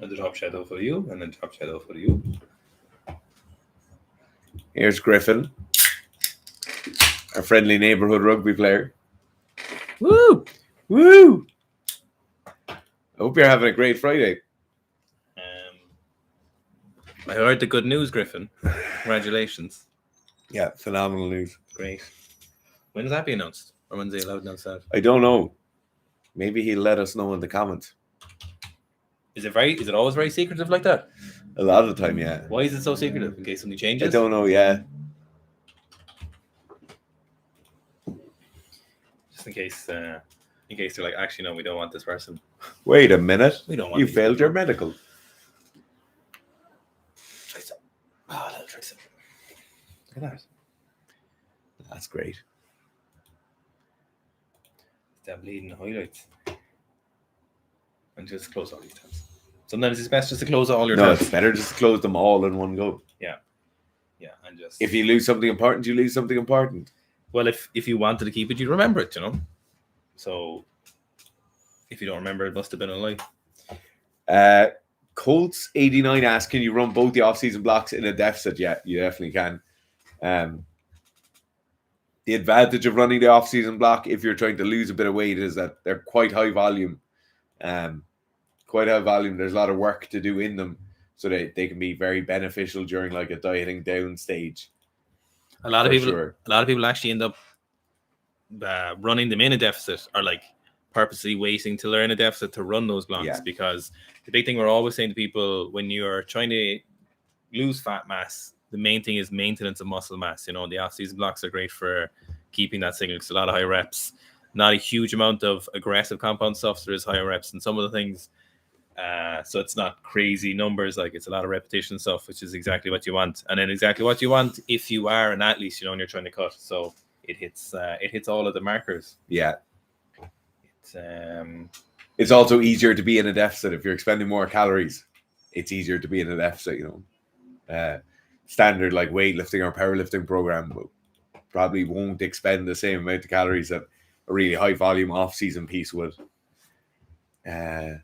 And the top shadow for you, and then top shadow for you. Here's Griffin, our friendly neighborhood rugby player. Woo! Woo! I hope you're having a great Friday. I heard the good news, Griffin. Congratulations. Yeah, phenomenal news. Great. When does that be announced? Or when's he allowed to announce that? I don't know. Maybe he'll let us know in the comments. Is it always very secretive like that? A lot of the time, yeah. Why is it so secretive? In case something changes? I don't know, yeah. Just in case they're like, actually, no, we don't want this person. Wait a minute. We don't want you these failed people. your medical. Trace it. Oh, that'll trace it. Look at that. That's great. That bleeding highlights. And just close all these tabs. Sometimes it's best just to close all your tabs. It's better just to close them all in one go. Yeah, and just... If you lose something important, you lose something important. Well, if you wanted to keep it, you'd remember it, So, if you don't remember, it must have been a lie. Colts 89 asks, can you run both the off-season blocks in a deficit? Yeah, you definitely can. The advantage of running the off-season block, if you're trying to lose a bit of weight, is that they're quite high volume. There's a lot of work to do in them, so they can be very beneficial during like a dieting down stage. A lot of people actually end up running them in a deficit, or like purposely waiting till they're in a deficit to run those blocks, because the big thing we're always saying to people when you're trying to lose fat mass, the main thing is maintenance of muscle mass. The off-season blocks are great for keeping that signal. It's a lot of high reps, not a huge amount of aggressive compound stuff. So there is higher reps and some of the things. So it's not crazy numbers, like it's a lot of repetition stuff, which is exactly what you want. And then exactly what you want if you are an athlete, and you're trying to cut. So it hits all of the markers. Yeah. It's also easier to be in a deficit if you're expending more calories. It's easier to be in a deficit, standard like weightlifting or powerlifting program probably won't expend the same amount of calories that a really high volume off-season piece would. I'm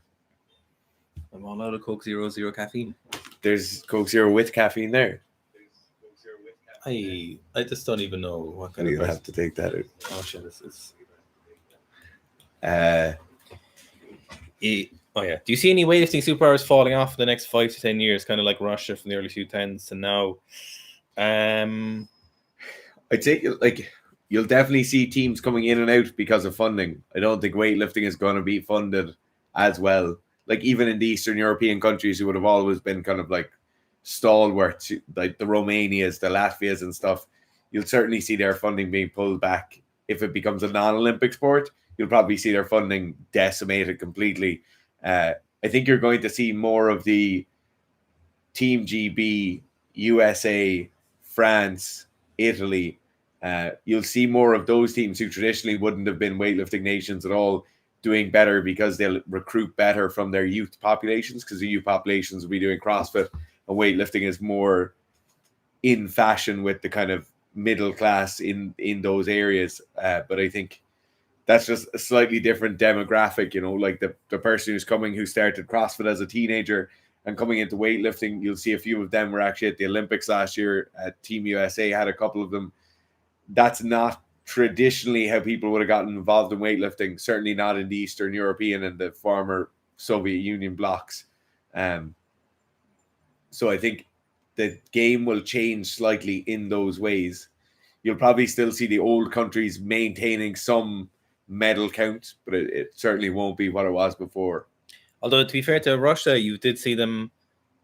all out of Coke Zero caffeine. There's Coke Zero with caffeine there. I just don't even know what kind of. You have to take that out. Oh shit! This is. Oh yeah. Do you see any weightlifting superpowers falling off in the next 5 to 10 years? Kind of like Russia from the early 2010s to now. I'd say you'll definitely see teams coming in and out because of funding. I don't think weightlifting is going to be funded as well. Like even in the Eastern European countries, who would have always been kind of like stalwarts, like the Romanias, the Latvias and stuff, you'll certainly see their funding being pulled back. If it becomes a non-Olympic sport, you'll probably see their funding decimated completely. I think you're going to see more of the Team GB, USA, France, Italy. You'll see more of those teams who traditionally wouldn't have been weightlifting nations at all doing better because they'll recruit better from their youth populations, because the youth populations will be doing CrossFit and weightlifting is more in fashion with the kind of middle class in those areas. But I think that's just a slightly different demographic, like the person who started CrossFit as a teenager and coming into weightlifting. You'll see a few of them were actually at the Olympics last year. Team USA had a couple of them. That's not traditionally how people would have gotten involved in weightlifting, certainly not in the Eastern European and the former Soviet Union blocks. So I think the game will change slightly in those ways. You'll probably still see the old countries maintaining some medal count, but it certainly won't be what it was before. Although, to be fair to Russia, you did see them,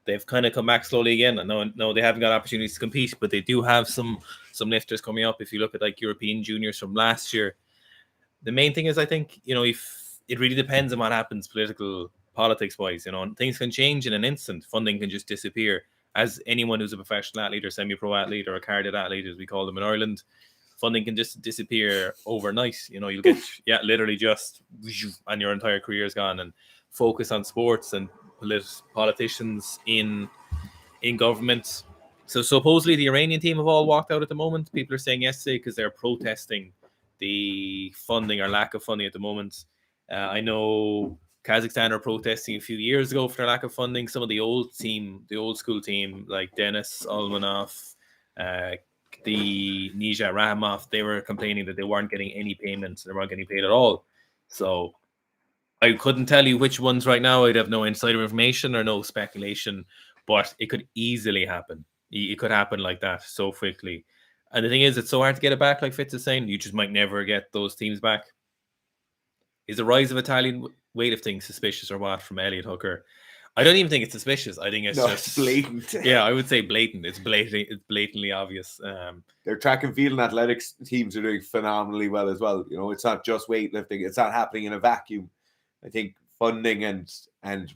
they've kind of come back slowly again. I know they haven't got opportunities to compete, but they do have some lifters coming up. If you look at like European juniors from last year, the main thing is, I think, if it really depends on what happens politics-wise, things can change in an instant. Funding can just disappear. As anyone who's a professional athlete or semi-pro athlete or a carded athlete, as we call them in Ireland, funding can just disappear overnight. You'll get, literally just, and your entire career is gone, and focus on sports and politicians in government. So supposedly the Iranian team have all walked out at the moment. People are saying yesterday because they're protesting the funding or lack of funding at the moment. I know Kazakhstan are protesting a few years ago for their lack of funding. Some of the old school team, like Denis Ulmanov, the Nija Rahimov, they were complaining that they weren't getting any payments. They weren't getting paid at all. So I couldn't tell you which ones right now. I'd have no insider information or no speculation, but it could easily happen. It could happen like that so quickly. And the thing is, it's so hard to get it back, like Fitz is saying. You just might never get those teams back. Is the rise of Italian weightlifting suspicious or what from Elliot Hooker? I don't even think it's suspicious. I think it's just blatant. Yeah, I would say blatant. It's blatantly obvious. Their track and field and athletics teams are doing phenomenally well as well. You know, it's not just weightlifting. It's not happening in a vacuum. I think funding and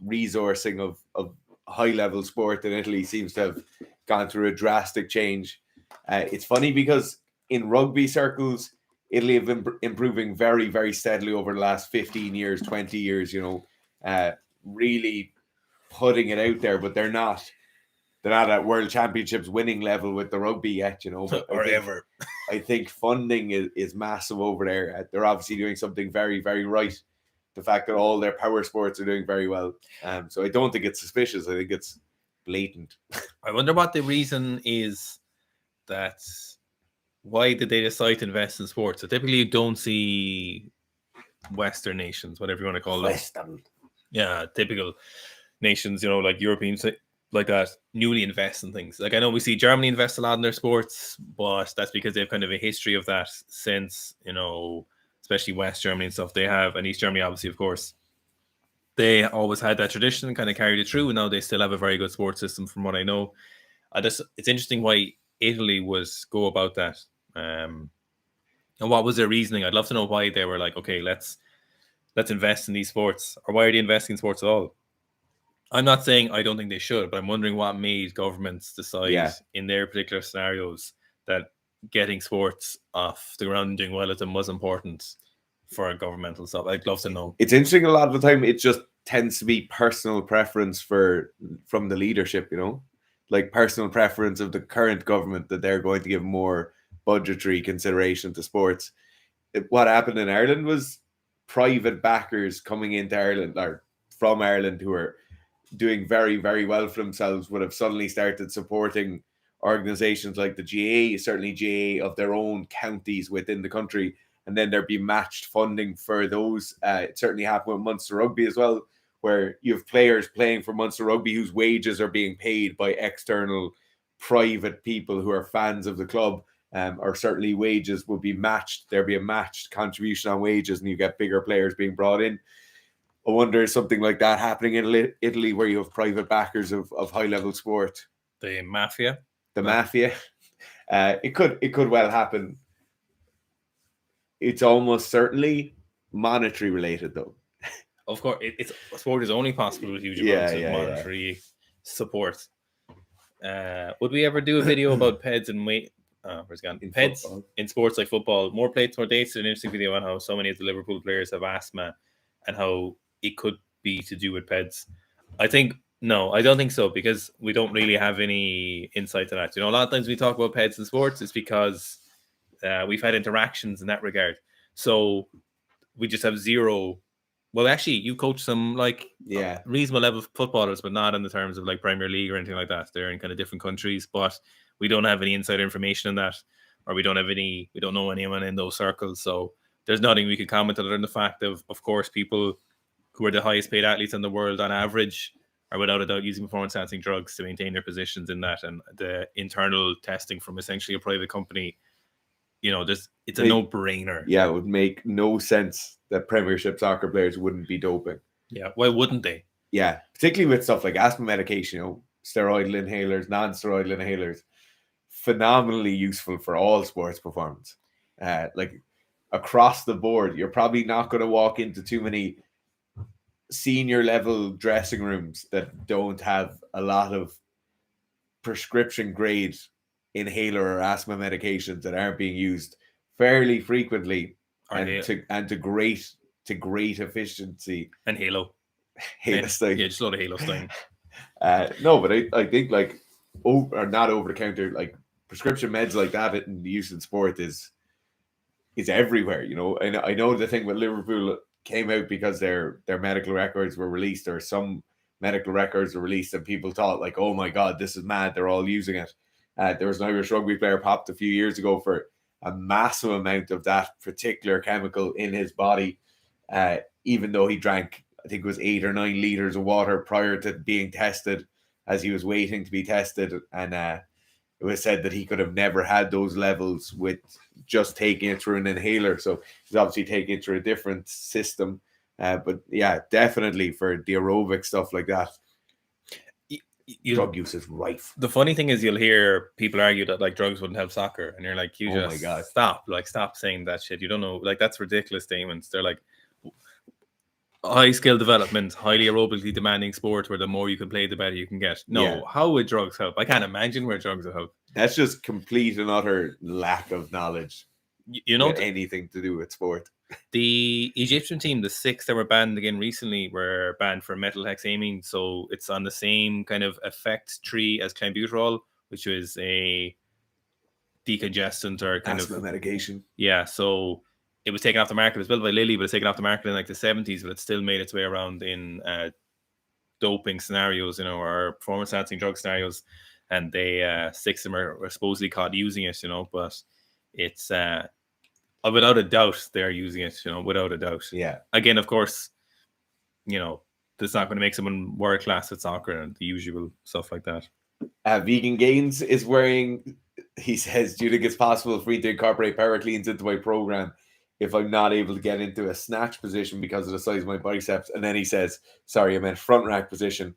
resourcing of high level sport in Italy seems to have gone through a drastic change. It's funny because in rugby circles, Italy have been improving very, very steadily over the last 15 years, 20 years, you know, really putting it out there, but they're not at World Championships winning level with the rugby yet, you know. But I think funding is massive over there. They're obviously doing something very, very right. The fact that all their power sports are doing very well. So I don't think it's suspicious. I think it's blatant. I wonder what the reason is that. Why did they decide to invest in sports? So typically you don't see Western nations, whatever you want to call them. Western. Yeah, typical nations, you know, like Europeans like that, newly invest in things. Like I know we see Germany invest a lot in their sports, but that's because they have kind of a history of that since, you know, especially West Germany and stuff they have, and East Germany, obviously, of course. They always had that tradition and kind of carried it through, and now they still have a very good sports system from what I know. It's interesting why Italy was go about that. And what was their reasoning? I'd love to know why they were like, okay, let's invest in these sports, or why are they investing in sports at all? I'm not saying I don't think they should, but I'm wondering what made governments decide in their particular scenarios that getting sports off the ground and doing well at them was important for governmental stuff. I'd love to know. It's interesting. A lot of the time, it just tends to be personal preference from the leadership, you know, like personal preference of the current government that they're going to give more budgetary consideration to sports. What happened in Ireland was private backers coming into Ireland or from Ireland who are doing very, very well for themselves would have suddenly started supporting organizations like the GAA, certainly GAA of their own counties within the country, and then there'd be matched funding for those. It certainly happened with Munster Rugby as well, where you have players playing for Munster Rugby whose wages are being paid by external private people who are fans of the club. Or certainly wages will be matched. There'll be a matched contribution on wages, and you get bigger players being brought in. I wonder if something like that happening in Italy, where you have private backers of high level sport. The mafia. It could well happen. It's almost certainly monetary related, though. Of course, sport is only possible with huge amounts of monetary support. Would we ever do a video about PEDs and weight? Where's gone? PEDs football. In sports like football, more plates, more dates. An interesting video on how so many of the Liverpool players have asthma and how it could be to do with PEDs. I don't think so, because we don't really have any insight to that. You know, a lot of times we talk about PEDs in sports, it's because we've had interactions in that regard. So we just have zero. Well, actually, you coach some like reasonable level of footballers, but not in the terms of like Premier League or anything like that. They're in kind of different countries, but we don't have any insider information on that, or we don't know anyone in those circles. So there's nothing we could comment other than the fact of course, people who are the highest paid athletes in the world on average are without a doubt using performance enhancing drugs to maintain their positions in that. And the internal testing from essentially a private company, you know, it's a no-brainer. Yeah, it would make no sense that Premiership soccer players wouldn't be doping. Yeah, why wouldn't they? Yeah, particularly with stuff like asthma medication, you know, steroidal inhalers, non-steroidal inhalers, phenomenally useful for all sports performance. Like across the board, you're probably not going to walk into too many senior level dressing rooms that don't have a lot of prescription grade inhaler or asthma medications that aren't being used fairly frequently to great efficiency. And Halo sting. Yeah, just a lot of Halo sting. No, but I think like not over the counter, like prescription meds like that in the use in sport is everywhere. You know, and I know the thing with Liverpool came out because their medical records were released, or some medical records were released, and people thought like, oh my God, this is mad. They're all using it. There was an Irish rugby player popped a few years ago for a massive amount of that particular chemical in his body, even though he drank, I think it was 8 or 9 liters of water prior to being tested, as he was waiting to be tested. And it was said that he could have never had those levels with just taking it through an inhaler. So he's obviously taking it through a different system. But yeah, definitely for the aerobic stuff like that, drug use is rife. The funny thing is, you'll hear people argue that like drugs wouldn't help soccer, and you're like, my God, stop saying that shit. You don't know, like, that's ridiculous statements. They're like, high skill development, highly aerobically demanding sport where the more you can play, the better you can get. No, how would drugs help? I can't imagine where drugs will help. That's just complete and utter lack of knowledge. You know, anything to do with sport. The Egyptian team, the 6 that were banned again recently, were banned for methylhexamine. So it's on the same kind of effect tree as clenbuterol, which is a decongestant or kind asthma of medication. Yeah, so it was taken off the market. It was built by Lilly, but it's taken off the market in like the 70s, but it still made its way around in doping scenarios, or performance enhancing drug scenarios. And they 6 of them are supposedly caught using it, but it's without a doubt they're using it, without a doubt. Yeah. Again, of course, that's not going to make someone world class at soccer and the usual stuff like that. Vegan Gains is wearing, he says, do you think it's possible for me to incorporate power cleans into my program if I'm not able to get into a snatch position because of the size of my biceps? And then he says, sorry, I meant front rack position.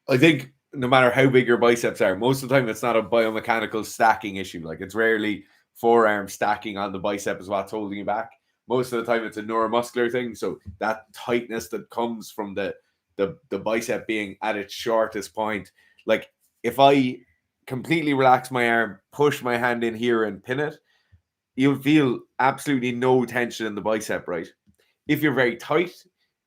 I think no matter how big your biceps are, most of the time it's not a biomechanical stacking issue. Like, it's rarely forearm stacking on the bicep is what's holding you back. Most of the time it's a neuromuscular thing. So that tightness that comes from the bicep being at its shortest point, like if I completely relax my arm, push my hand in here and pin it, you'll feel absolutely no tension in the bicep, right? If you're very tight,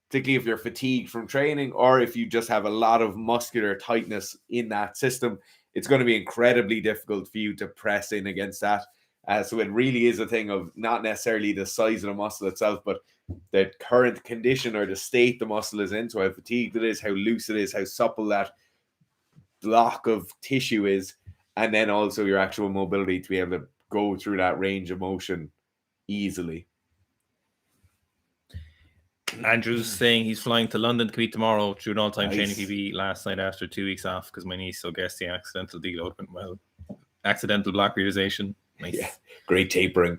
particularly if you're fatigued from training, or if you just have a lot of muscular tightness in that system, it's going to be incredibly difficult for you to press in against that. So it really is a thing of not necessarily the size of the muscle itself, but the current condition or the state the muscle is in. So how fatigued it is, how loose it is, how supple that block of tissue is, and then also your actual mobility to be able to go through that range of motion easily. Andrew's saying he's flying to London to compete tomorrow through an all-time Nice. training PB last night after 2 weeks off because my niece, so guess the accidental deload went well. Accidental block realization. Nice. Yeah, great tapering.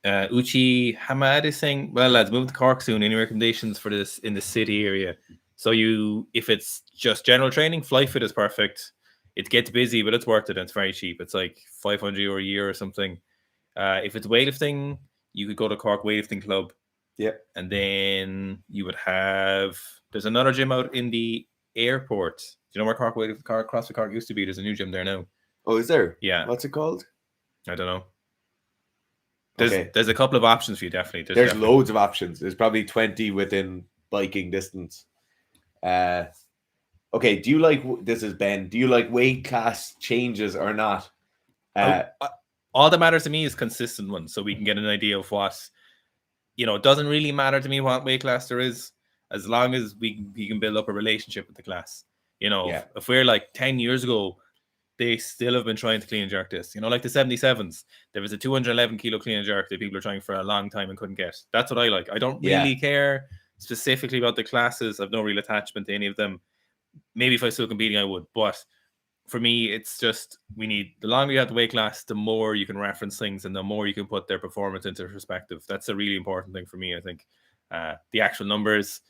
Uchi Hamad is saying, well, lads, move to Cork soon. Any recommendations for this in the city area? So if it's just general training, FlyFit is perfect. It gets busy, but it's worth it, and it's very cheap. It's like €500 a year or something. If it's weightlifting, you could go to Cork Weightlifting Club. Yeah. And then you would have, there's another gym out in the airport. Do you know where CrossFit Cork used to be? There's a new gym there now. Oh, is there? Yeah. What's it called? I don't know. There's a couple of options for you, definitely. There's loads of options. There's probably 20 within biking distance. Okay, this is Ben. Do you like weight class changes or not? All that matters to me is consistent ones, so we can get an idea of what, it doesn't really matter to me what weight class there is, as long as we can build up a relationship with the class. If we're like 10 years ago, they still have been trying to clean and jerk this. Like the 77s, there was a 211 kilo clean and jerk that people are trying for a long time and couldn't get. That's what I like. I don't really care specifically about the classes. I've no real attachment to any of them. Maybe if I was still competing, I would. But for me, it's just, the longer you have the weight class, the more you can reference things and the more you can put their performance into perspective. That's a really important thing for me, I think. The actual numbers,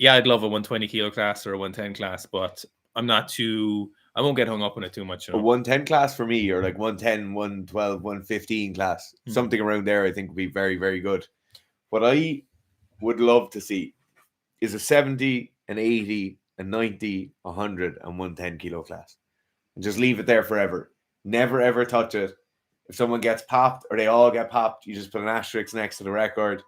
I'd love a 120 kilo class or a 110 class, but I won't get hung up on it too much. A 110 class for me, or like 110, 112, 115 class, something around there, I think would be very, very good. What I would love to see is a 70, an 80, a 90, 100, and 110 kilo class. And just leave it there forever. Never, ever touch it. If someone gets popped or they all get popped, you just put an asterisk next to the record,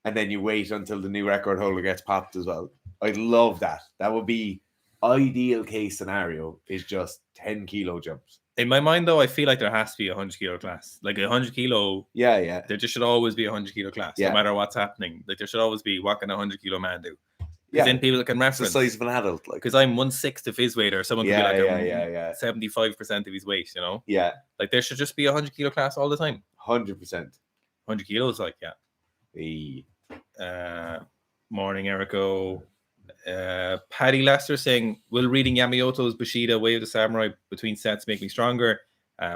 and then you wait until the new record holder gets popped as well. I'd love that. That would be ideal case scenario is just 10 kilo jumps. In my mind, though, I feel like there has to be a 100 kilo class. Like a 100 kilo, Yeah. there just should always be a 100 kilo class, no matter what's happening. Like there should always be, what can a 100 kilo man do? Because then people can reference. It's the size of an adult. Like, because I'm 1/6 of his weight, or someone could be like 75% of his weight, you know? Yeah. Like there should just be a 100 kilo class all the time. 100%. 100 kilos, like, morning, Erico. Paddy Lester saying, will reading Yamamoto's Bushido Way of the Samurai between sets make me stronger?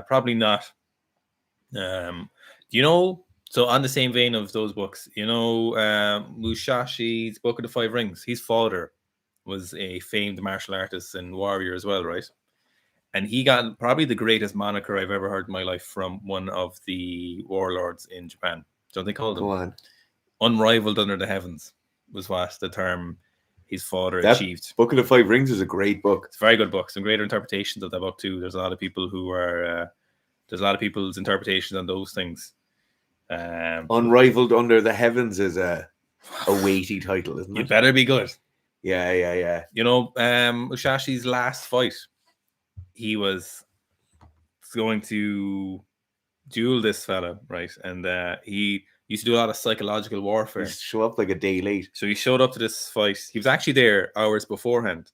Probably not. You know, so on the same vein of those books, you know, Musashi's Book of the Five Rings, his father was a famed martial artist and warrior as well, right? And he got probably the greatest moniker I've ever heard in my life from one of the warlords in Japan. Don't they call them? Go on. Unrivaled under the heavens was what the term his father achieved. Book of the Five Rings is a great book. It's a very good book. Some greater interpretations of that book too. There's a lot of people who are there's a lot of people's interpretations on those things. Unrivaled under the heavens is a weighty title, isn't it? It better be good. Yeah. You know, Musashi's last fight, he was going to duel this fella, right? And he used to do a lot of psychological warfare. He used to show up like a day late. So he showed up to this fight. He was actually there hours beforehand,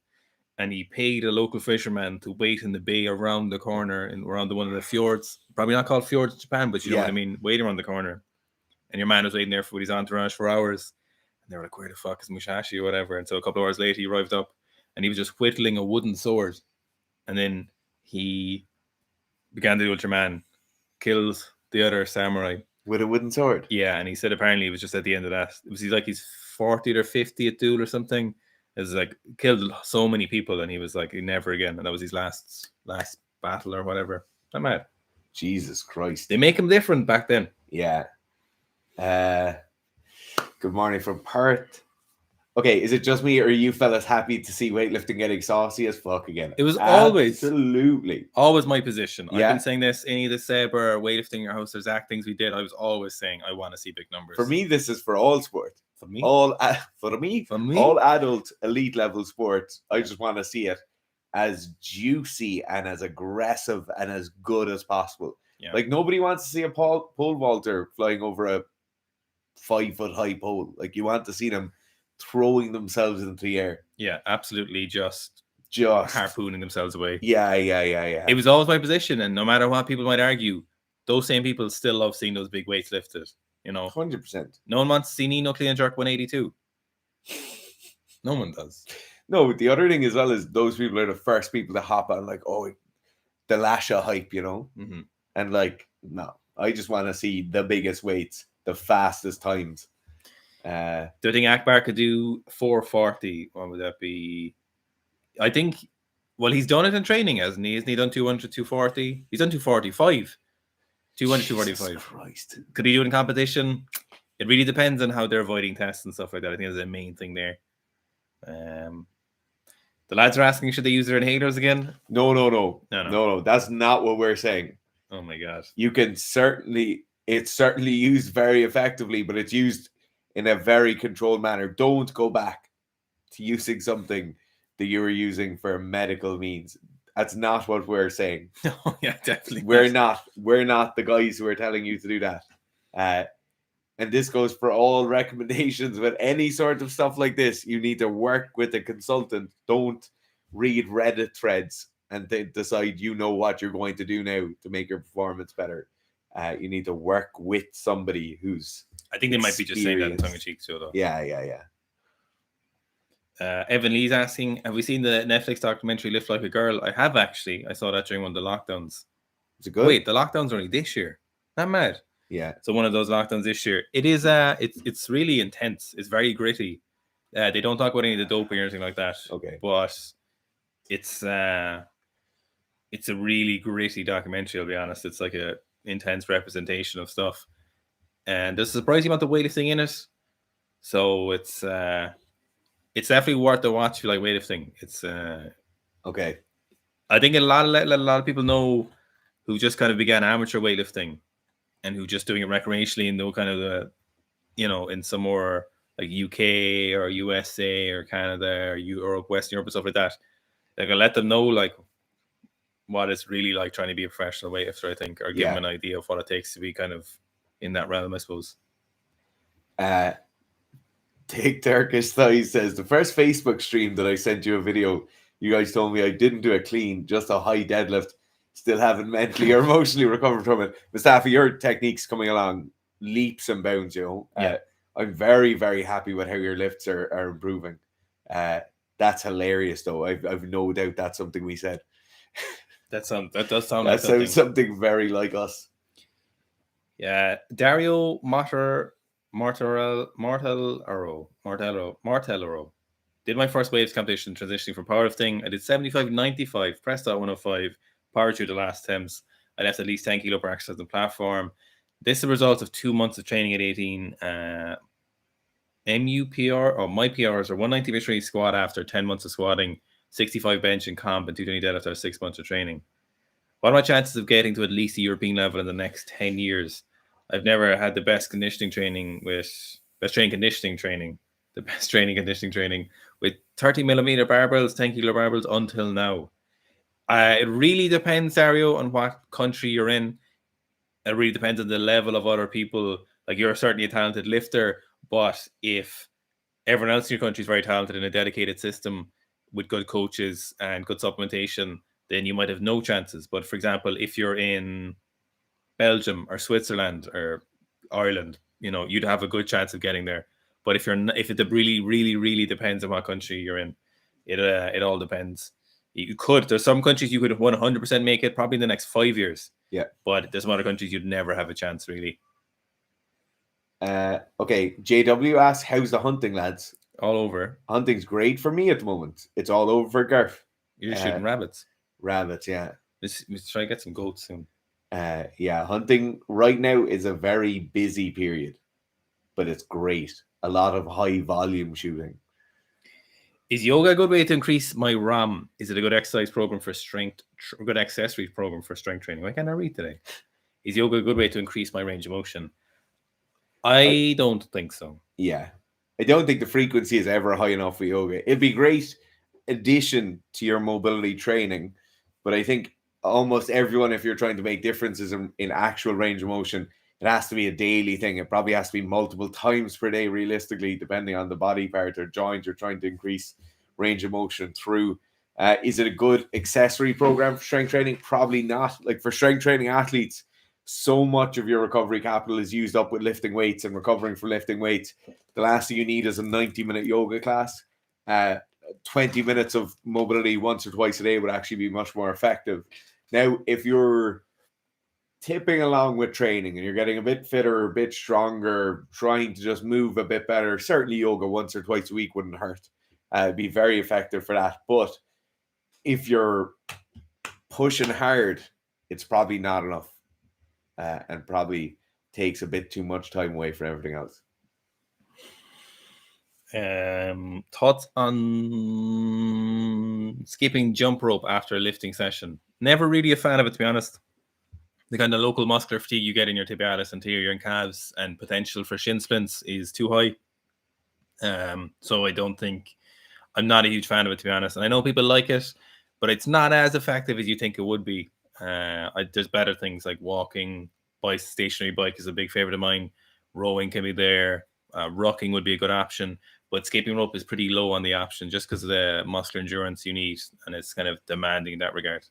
and he paid a local fisherman to wait in the bay around the corner and around one of the fjords. Probably not called fjords in Japan, but you know what I mean. Wait around the corner, and your man was waiting there for his entourage for hours. And they were like, "Where the fuck is Musashi or whatever?" And so a couple of hours later, he arrived up, and he was just whittling a wooden sword, and then he began to do with your man, killed the other samurai with a wooden sword. Yeah, and he said apparently it was just at the end of that. It was like his 40th or 50th duel or something. It was like killed so many people, and he was like never again. And that was his last battle or whatever. I'm mad. Jesus Christ! They make him different back then. Yeah. Good morning from Perth. Okay, is it just me, or are you fellas happy to see weightlifting getting saucy as fuck again? It was always my position. Yeah. I've been saying this, any of the Saber or weightlifting or House Exact things we did, I was always saying I want to see big numbers. For me, this is for all sport. For me, all adult elite level sports. I just want to see it as juicy and as aggressive and as good as possible. Yeah. Like nobody wants to see a pole vaulter flying over a 5-foot high pole. Like you want to see them throwing themselves into the air. Yeah, absolutely. Just harpooning themselves away. Yeah. It was always my position, and no matter what people might argue, those same people still love seeing those big weights lifted. You know, 100%. No one wants to see Nino clean and jerk 182. No one does. No, but the other thing as well is those people are the first people to hop on like, oh, the Lasha hype, you know? Mm-hmm. And like, no, I just want to see the biggest weights, the fastest times. Do you think Akbar could do 440? What would that be? I think, well, he's done it in training, hasn't he? Isn't he done 200, 240? He's done 245. 200, 245. Christ. Could he do it in competition? It really depends on how they're avoiding tests and stuff like that. I think that's the main thing there. The lads are asking, should they use their inhalers again? No. That's not what we're saying. Oh my God. You can it's certainly used very effectively, but it's used in a very controlled manner. Don't go back to using something that you were using for medical means. That's not what we're saying. No, yeah, definitely. We're not the guys who are telling you to do that. And this goes for all recommendations with any sort of stuff like this. You need to work with a consultant. Don't read Reddit threads and decide you know what you're going to do now to make your performance better. You need to work with somebody who's I think they might be just saying that in tongue-in-cheek too, though. Yeah. Evan Lee's asking, have we seen the Netflix documentary Lift Like a Girl? I have actually. I saw that during one of the lockdowns. Is it good? Wait, the lockdowns are only this year. Not mad. Yeah. So one of those lockdowns this year. It is it's really intense. It's very gritty. They don't talk about any of the doping or anything like that. Okay. But it's a really gritty documentary, I'll be honest. It's like a intense representation of stuff. And there's a surprising amount of weightlifting in it. So it's definitely worth the watch if you like weightlifting. It's okay. I think a lot of people know who just kind of began amateur weightlifting and who just doing it recreationally and know kind of the, in some more like UK or USA or Canada or Europe, Western Europe and stuff like that. Like, I let them know like what it's really like trying to be a professional weightlifter, I think, or give them an idea of what it takes to be kind of in that realm, I suppose. Take Turkish Thighs says, the first Facebook stream that I sent you a video, you guys told me I didn't do a clean, just a high deadlift. Still haven't mentally or emotionally recovered from it. Mustafa, your technique's coming along leaps and bounds, you know. Yeah. I'm very, very happy with how your lifts are improving. That's hilarious, though. I've no doubt that's something we said. That does sound that like sounds something very like us. Yeah, Dario Martellaro did my first waves competition transitioning from powerlifting. I did 75-95, pressed out 105, powered through the last attempts. I left at least 10 kilo per exercise on the platform. This is a result of 2 months of training at 18. MUPR or my PRs are 190 victory squat after 10 months of squatting, 65 bench and comp, and 220 deadlift after 6 months of training. What are my chances of getting to at least the European level in the next 10 years? I've never had the best training conditioning training with 30 millimeter barbells, 10 kilo barbells until now. It really depends, Dario, on what country you're in. It really depends on the level of other people. Like, you're certainly a talented lifter, but if everyone else in your country is very talented in a dedicated system with good coaches and good supplementation, then you might have no chances. But for example, if you're in Belgium or Switzerland or Ireland, you know, you'd have a good chance of getting there. But if it really, really, really depends on what country you're in, it all depends. There's some countries you could 100% make it probably in the next 5 years. Yeah. But there's some other countries you'd never have a chance, really. Okay, JW asks, how's the hunting, lads? All over. Hunting's great for me at the moment. It's all over for Garth. You're shooting rabbits. Rabbits, yeah. Let's try to get some goats soon. Yeah, hunting right now is a very busy period, but it's great. A lot of high volume shooting. Is yoga a good way to increase my RAM? Is it a good exercise program for strength? A good accessory program for strength training? Why can't I read today? Is yoga a good way to increase my range of motion? I don't think so. Yeah. I don't think the frequency is ever high enough for yoga. It'd be great addition to your mobility training, but I think almost everyone, if you're trying to make differences in actual range of motion, it has to be a daily thing. It probably has to be multiple times per day, realistically, depending on the body part or joint you're trying to increase range of motion through. Is it a good accessory program for strength training? Probably not. Like, for strength training athletes, so much of your recovery capital is used up with lifting weights and recovering from lifting weights. The last thing you need is a 90-minute yoga class. 20 minutes of mobility once or twice a day would actually be much more effective. Now, if you're tipping along with training and you're getting a bit fitter, a bit stronger, trying to just move a bit better, certainly yoga once or twice a week wouldn't hurt. It'd be very effective for that. But if you're pushing hard, it's probably not enough. And probably takes a bit too much time away from everything else. Thoughts on skipping jump rope after a lifting session? Never really a fan of it, to be honest. The kind of local muscular fatigue you get in your tibialis, anterior, and calves, and potential for shin splints is too high. So I'm not a huge fan of it, to be honest. And I know people like it, but it's not as effective as you think it would be. There's better things like walking. Stationary bike is a big favorite of mine. Rowing can be there. Rucking would be a good option, but skipping rope is pretty low on the option just because of the muscular endurance you need, and it's kind of demanding in that regard.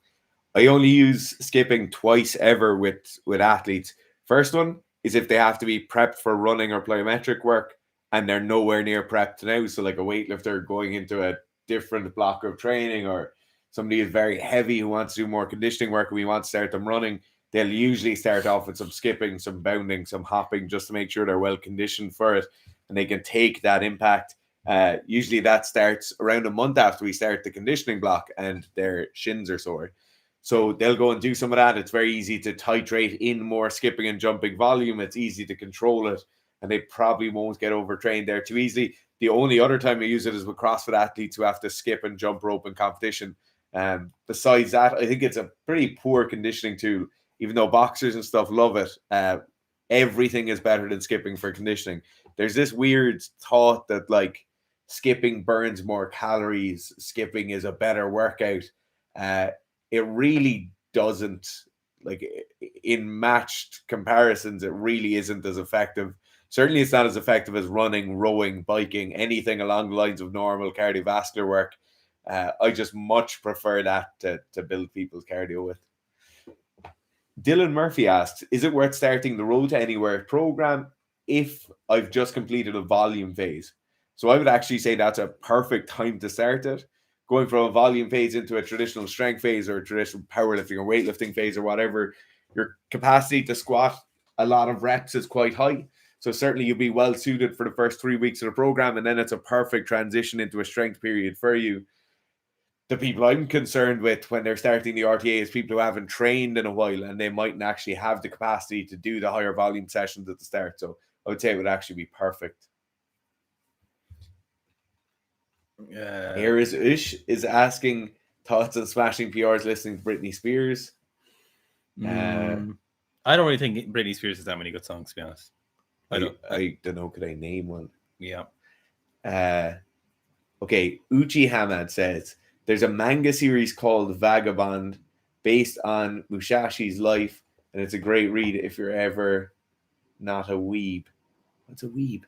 I only use skipping twice ever with athletes. First one is if they have to be prepped for running or plyometric work and they're nowhere near prepped now. So like a weightlifter going into a different block of training, or somebody is very heavy who wants to do more conditioning work and we want to start them running, they'll usually start off with some skipping, some bounding, some hopping, just to make sure they're well conditioned for it and they can take that impact. Usually that starts around a month after we start the conditioning block and their shins are sore. So they'll go and do some of that. It's very easy to titrate in more skipping and jumping volume. It's easy to control it, and they probably won't get overtrained there too easily. The only other time I use it is with CrossFit athletes who have to skip and jump rope in competition. Besides that, I think it's a pretty poor conditioning tool, even though boxers and stuff love it. Everything is better than skipping for conditioning. There's this weird thought that like skipping burns more calories, skipping is a better workout. It really doesn't, like, in matched comparisons, it really isn't as effective. Certainly it's not as effective as running, rowing, biking, anything along the lines of normal cardiovascular work. I just much prefer that to build people's cardio with. Dylan Murphy asks, is it worth starting the Road to Anywhere program if I've just completed a volume phase? So I would actually say that's a perfect time to start it. Going from a volume phase into a traditional strength phase or a traditional powerlifting or weightlifting phase or whatever, your capacity to squat a lot of reps is quite high. So certainly you'll be well suited for the first 3 weeks of the program, and then it's a perfect transition into a strength period for you. The people I'm concerned with when they're starting the RTA is people who haven't trained in a while and they mightn't actually have the capacity to do the higher volume sessions at the start. So I would say it would actually be perfect. Here is Ish is asking thoughts on smashing PRs listening to Britney Spears. I don't really think Britney Spears has that many good songs, to be honest. I don't know. Could I name one? Yeah. Okay. Uchi Hamad says there's a manga series called Vagabond based on Musashi's life, and it's a great read if you're ever not a weeb. What's a weeb?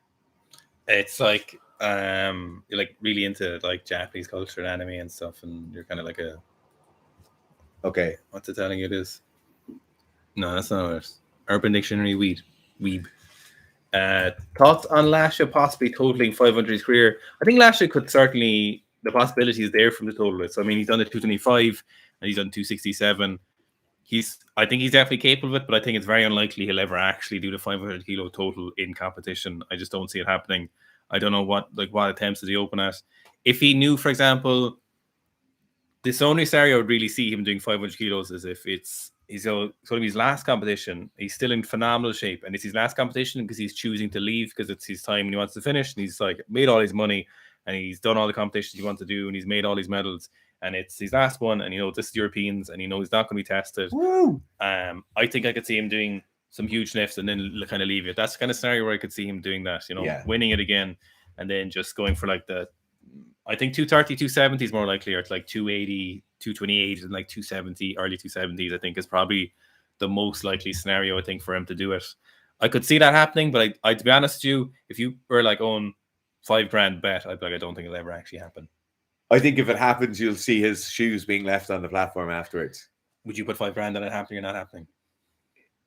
It's like you're like really into like Japanese culture and anime and stuff, and you're kind of like a okay. What's it telling you it is? No, that's not it. Urban Dictionary weeb. Thoughts on Lasha possibly totaling 500 his career? I think Lasha could certainly, the possibility is there from the total. So I mean, he's done the 225 and he's done 267. I think he's definitely capable of it, but I think it's very unlikely he'll ever actually do the 500 kilo total in competition. I just don't see it happening. I don't know what attempts does he open at. If he knew, for example, this only scenario I would really see him doing 500 kilos is if he's going to be his last competition. He's still in phenomenal shape, and it's his last competition because he's choosing to leave because it's his time and he wants to finish. And he's like made all his money and he's done all the competitions he wants to do and he's made all these medals. And it's his last one, and this is Europeans, and he's not going to be tested. Woo! I think I could see him doing some huge lifts and then kind of leave it. That's the kind of scenario where I could see him doing that, winning it again, and then just going for like I think 230, 270 is more likely, or it's like 280, 228, and like 270, early 270s, I think is probably the most likely scenario, I think, for him to do it. I could see that happening, but I to be honest with you, if you were like on $5,000 bet, I'd be like, I don't think it'll ever actually happen. I think if it happens, you'll see his shoes being left on the platform afterwards. Would you put $5,000 on it happening or not happening?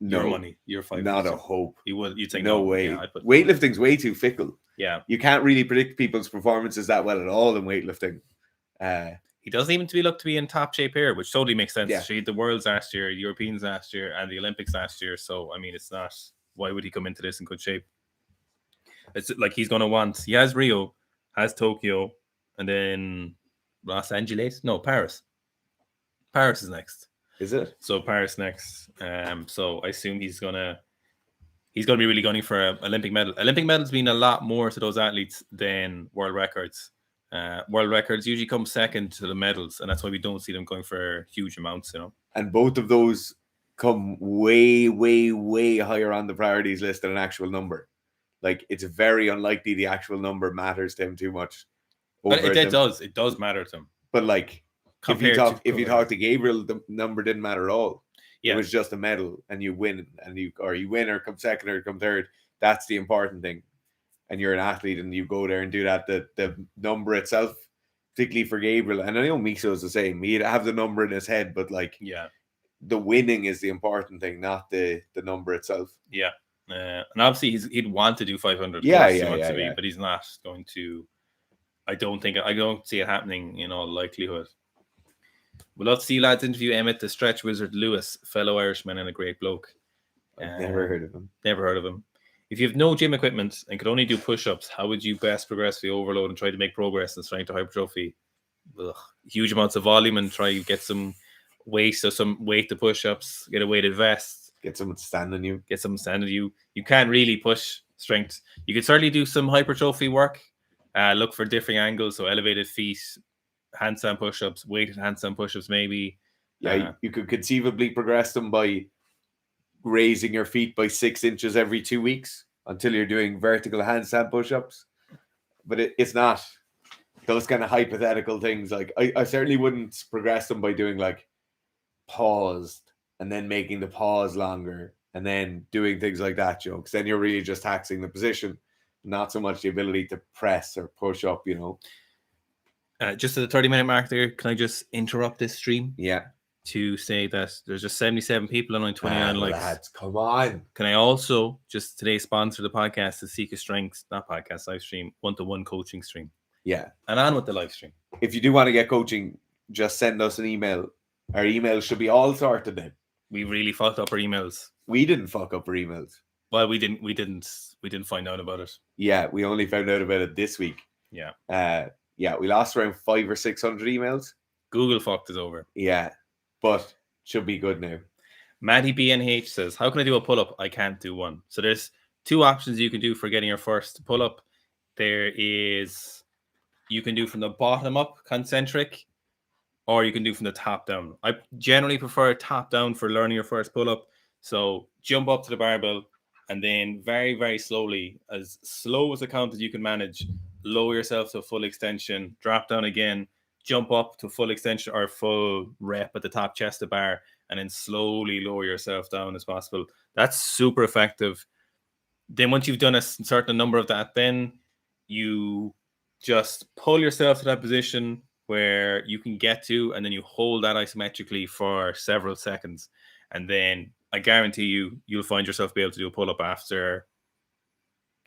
No. Your money. Your $5,000. Not a hope. You would. You'd think no way. Yeah, weightlifting's way too fickle. Yeah. You can't really predict people's performances that well at all in weightlifting. He doesn't even look to be in top shape here, which totally makes sense. Yeah. She had the Worlds last year, Europeans last year, and the Olympics last year. So, I mean, it's not... Why would he come into this in good shape? It's like he's going to want... He has Rio, has Tokyo, and then... Los Angeles? No, Paris. Paris is next. Is it? So Paris next. So I assume he's gonna be really gunning for an Olympic medal. Olympic medals mean a lot more to those athletes than world records. World records usually come second to the medals, and that's why we don't see them going for huge amounts, And both of those come way, way, way higher on the priorities list than an actual number. Like, it's very unlikely the actual number matters to him too much. But it does matter to him. But like, if you talk to Gabriel, the number didn't matter at all. Yeah. It was just a medal, and you win, you win or come second or come third. That's the important thing. And you're an athlete, and you go there and do that. The number itself, particularly for Gabriel, and I know Miso's the same. He'd have the number in his head, but like, the winning is the important thing, not the number itself. Yeah, and obviously he'd want to do 500. But he's not going to. I don't see it happening in all likelihood. We'll love to see you lads interview Emmett, the stretch wizard Lewis, fellow Irishman and a great bloke. I've never heard of him. Never heard of him. If you have no gym equipment and could only do push-ups, how would you best progressively overload and try to make progress in strength to hypertrophy? Huge amounts of volume and try to get some weight, so some weight to push-ups, get a weighted vest. Get someone to stand on you. You can't really push strength. You could certainly do some hypertrophy work. Look for different angles, so elevated feet, handstand push-ups, weighted handstand push-ups, maybe. Yeah, you could conceivably progress them by raising your feet by 6 inches every 2 weeks until you're doing vertical handstand push-ups. But it's not those kind of hypothetical things. Like I certainly wouldn't progress them by doing like paused and then making the pause longer and then doing things like that, because then you're really just taxing the position, not so much the ability to press or push up, Just at the 30-minute mark there, can I just interrupt this stream? Yeah. To say that there's just 77 people and only 29 likes. Lads, come on. Can I also just today sponsor the podcast, the Seek a Strength, not podcast, live stream, 1-to-1 coaching stream? Yeah. And on with the live stream. If you do want to get coaching, just send us an email. Our emails should be all sorted then. We really fucked up our emails. We didn't fuck up our emails. Well, we didn't find out about it. Yeah, we only found out about it this week. Yeah. We lost around 500 or 600 emails. Google fucked us over. Yeah. But should be good now. Maddie BNH says, how can I do a pull-up? I can't do one. So there's two options you can do for getting your first pull-up. There is, you can do from the bottom up, concentric, or you can do from the top down. I generally prefer top down for learning your first pull-up. So jump up to the barbell and then very, very slowly, as slow as a count as you can manage, lower yourself to full extension, drop down again, jump up to full extension or full rep at the top chest of bar, and then slowly lower yourself down as possible. That's super effective. Then once you've done a certain number of that, then you just pull yourself to that position where you can get to, and then you hold that isometrically for several seconds. And then I guarantee you'll find yourself be able to do a pull-up after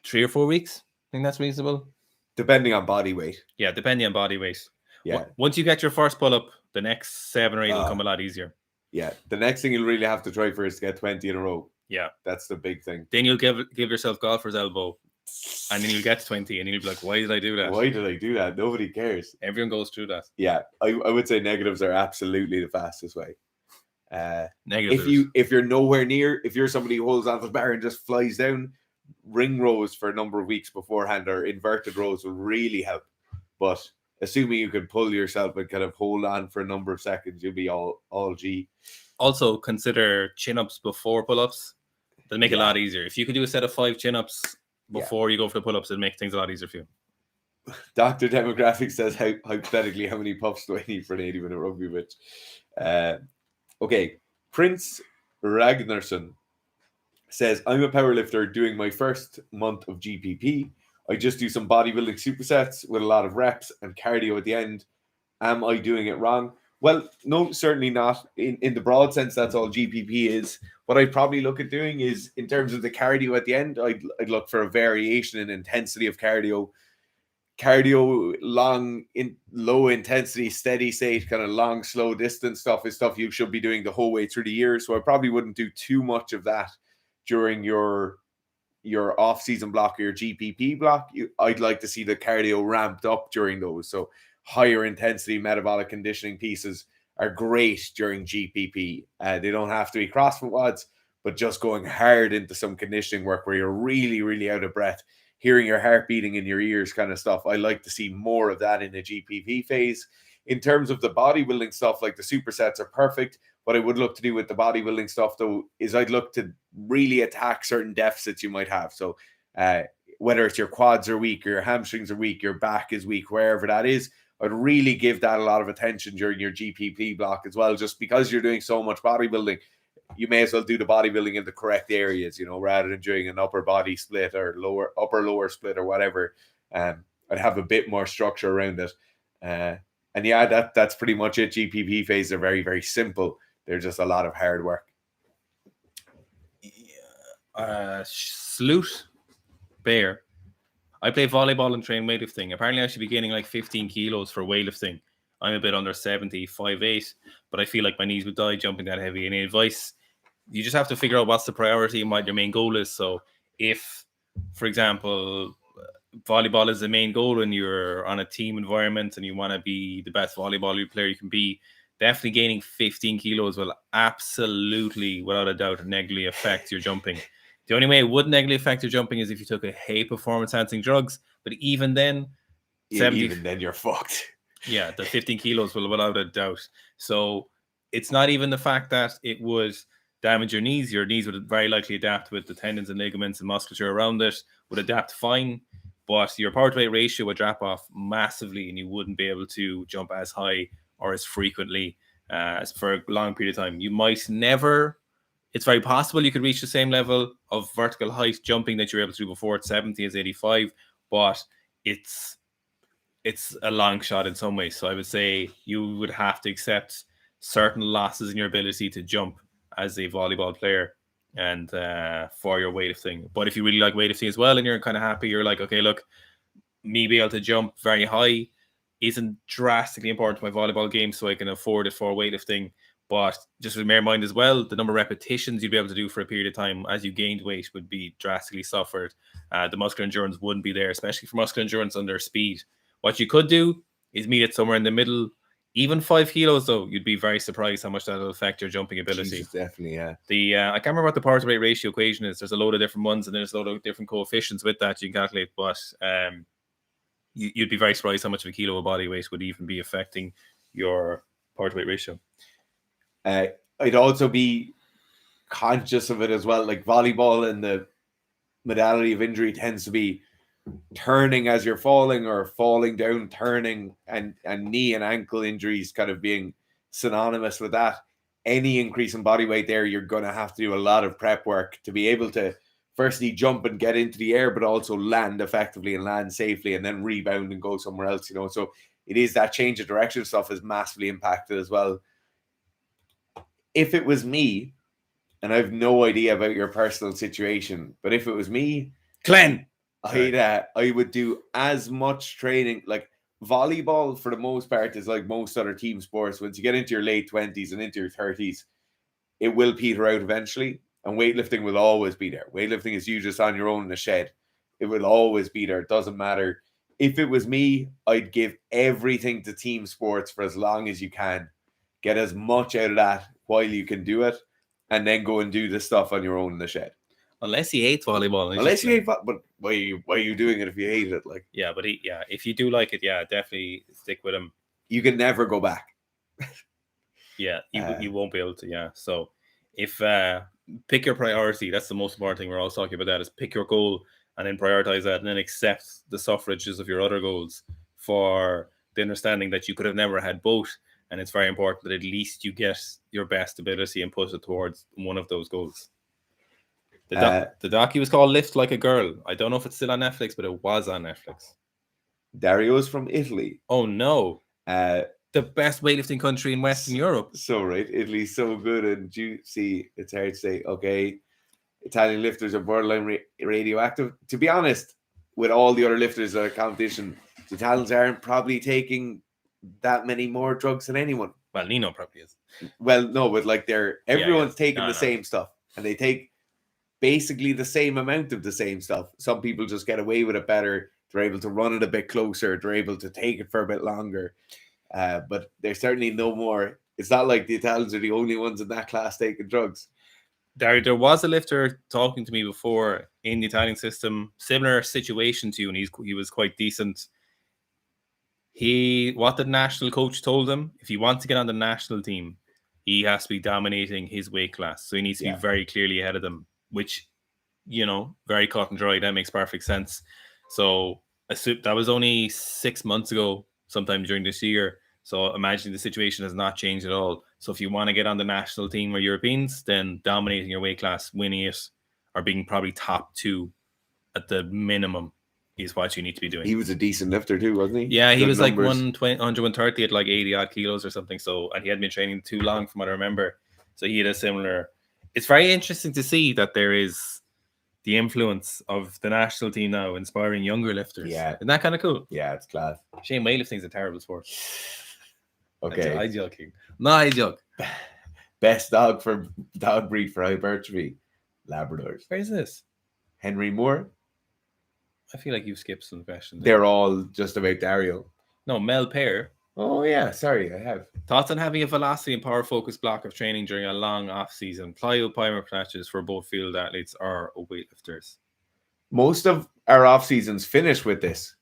3 or 4 weeks. I think that's reasonable. Depending on body weight. Yeah, depending on body weight. Yeah. Once you get your first pull-up, the next 7 or 8 will come a lot easier. Yeah. The next thing you'll really have to try for is to get 20 in a row. Yeah. That's the big thing. Then you'll give yourself golfer's elbow, and then you'll get to 20, and then you'll be like, why did I do that? Why did I do that? Nobody cares. Everyone goes through that. Yeah. I would say negatives are absolutely the fastest way. Negatives. If you're nowhere near, if you're somebody who holds onto the bar and just flies down, ring rows for a number of weeks beforehand or inverted rows will really help. But assuming you can pull yourself and kind of hold on for a number of seconds, you'll be all G. Also, consider chin-ups before pull-ups. They'll make it a lot easier. If you could do a set of 5 chin-ups before you go for the pull-ups, it'll make things a lot easier for you. Dr. Demographic says, hypothetically, how many puffs do I need for an 80-minute rugby match? Okay, Prince Ragnarsson says, I'm a powerlifter doing my first month of GPP. I just do some bodybuilding supersets with a lot of reps and cardio at the end. Am I doing it wrong? Well, no, certainly not. In the broad sense, that's all GPP is. What I'd probably look at doing is, in terms of the cardio at the end, I'd look for a variation in intensity of cardio. Cardio, long, low intensity, steady state, kind of long, slow distance stuff is stuff you should be doing the whole way through the year. So I probably wouldn't do too much of that during your off-season block or your GPP block. I'd like to see the cardio ramped up during those. So higher intensity metabolic conditioning pieces are great during GPP. They don't have to be CrossFit WODs, but just going hard into some conditioning work where you're really, really out of breath, hearing your heart beating in your ears kind of stuff. I like to see more of that in the GPP phase. In terms of the bodybuilding stuff, like the supersets are perfect. What I would look to do with the bodybuilding stuff, though, is I'd look to really attack certain deficits you might have. So whether it's your quads are weak or your hamstrings are weak, your back is weak, wherever that is, I'd really give that a lot of attention during your GPP block as well. Just because you're doing so much bodybuilding, you may as well do the bodybuilding in the correct areas, rather than doing an upper body split or lower split or whatever. I'd have a bit more structure around it. And yeah, that's pretty much it. GPP phases are very, very simple. They're just a lot of hard work. Sloot Bear. I play volleyball and train weightlifting. Apparently I should be gaining like 15 kilos for weightlifting. I'm a bit under 70, 5'8", but I feel like my knees would die jumping that heavy. Any advice? You just have to figure out what's the priority and what your main goal is. So if, for example, volleyball is the main goal and you're on a team environment and you want to be the best volleyball player you can be, definitely gaining 15 kilos will absolutely, without a doubt, negatively affect your jumping. The only way it would negatively affect your jumping is if you took a performance-enhancing drugs. But even then, even then you're fucked. Yeah, the 15 kilos will, without a doubt. So it's not even the fact that it would damage your knees. Your knees would very likely adapt with the tendons and ligaments and musculature around it, would adapt fine. but your power to weight ratio would drop off massively, and you wouldn't be able to jump as high or as frequently as for a long period of time. You might never. It's very possible you could reach the same level of vertical height jumping that you were able to do before at 70 as 85, but it's a long shot in some ways. So I would say you would have to accept certain losses in your ability to jump as a volleyball player and for your weightlifting. But if you really like weightlifting as well and you're kind of happy, you're like, okay, look, me being able to jump very high isn't drastically important to my volleyball game, so I can afford it for weightlifting. But just bear in mind as well, the number of repetitions you'd be able to do for a period of time as you gained weight would be drastically suffered. The muscular endurance wouldn't be there, especially for muscular endurance under speed. What you could do is meet it somewhere in the middle. Even 5 kilos, though, you'd be very surprised how much that will affect your jumping ability. Jesus, definitely, yeah. I can't remember what the power to weight ratio equation is. There's a load of different ones, and there's a load of different coefficients with that you can calculate. But you'd be very surprised how much of a kilo of body weight would even be affecting your power to weight ratio. I'd also be conscious of it as well. Like volleyball and the modality of injury tends to be turning as you're falling or falling down, turning, and knee and ankle injuries kind of being synonymous with that. Any increase in body weight there, you're going to have to do a lot of prep work to be able to firstly jump and get into the air, but also land effectively and land safely and then rebound and go somewhere else, So it is that change of direction stuff is massively impacted as well. If it was me, and I have no idea about your personal situation, but if it was me, Glenn, I would do as much training. Like volleyball, for the most part, is like most other team sports. Once you get into your late 20s and into your 30s, it will peter out eventually. And weightlifting will always be there. Weightlifting is you just on your own in the shed. It will always be there. It doesn't matter. If it was me, I'd give everything to team sports for as long as you can. Get as much out of that while you can do it, and then go and do the stuff on your own in the shed. Unless he hates volleyball. Unless you hate volleyball, but why are you doing it if you hate it? Like, yeah, but if you do like it, definitely stick with him. You can never go back. You won't be able to. Yeah, so if pick your priority. That's the most important thing. We're all talking about that is pick your goal and then prioritize that, and then accept the suffrages of your other goals for the understanding that you could have never had both. And it's very important that at least you get your best ability and put it towards one of those goals. The docu was called Lift Like a Girl. I don't know if it's still on Netflix, but it was on Netflix. Dario's from Italy. Oh, no. The best weightlifting country in Western Europe. So, right. Italy's so good and juicy. It's hard to say, okay, Italian lifters are borderline radioactive. To be honest, with all the other lifters at a competition, the Italians aren't probably taking that many more drugs than anyone. Well, Nino probably is. Well, no, but like everyone's taking the same stuff, and they take basically the same amount of the same stuff. Some people just get away with it better. They're able to run it a bit closer. They're able to take it for a bit longer. But there's certainly no more. It's not like the Italians are the only ones in that class taking drugs. There was a lifter talking to me before in the Italian system, similar situation to you, and he was quite decent. What the national coach told him, if he wants to get on the national team, he has to be dominating his weight class. So he needs to be very clearly ahead of them, which, very cut and dry. That makes perfect sense. So that was only 6 months ago, sometime during this year. So imagine the situation has not changed at all. So if you want to get on the national team or Europeans, then dominating your weight class, winning it, or being probably top 2 at the minimum is what you need to be doing. He was a decent lifter too, wasn't he? Yeah, he was numbers. Like 120, 130 at like 80 odd kilos or something. So, and he hadn't been training too long from what I remember. So he had a similar. It's very interesting to see that there is the influence of the national team now inspiring younger lifters. Yeah. Isn't that kind of cool? Yeah, it's class. Shame weightlifting is a terrible sport. Okay. I'm joking. No, I joke. Best dog breed for hypertrophy. Labradors. Where is this? Henry Moore. I feel like you've skipped some questions. They're all just about Dario. No, Mel Pear. Oh, yeah. Sorry, I have. Thoughts on having a velocity and power focused block of training during a long off season? Plyo primer patches for both field athletes or weightlifters. Most of our off seasons finish with this.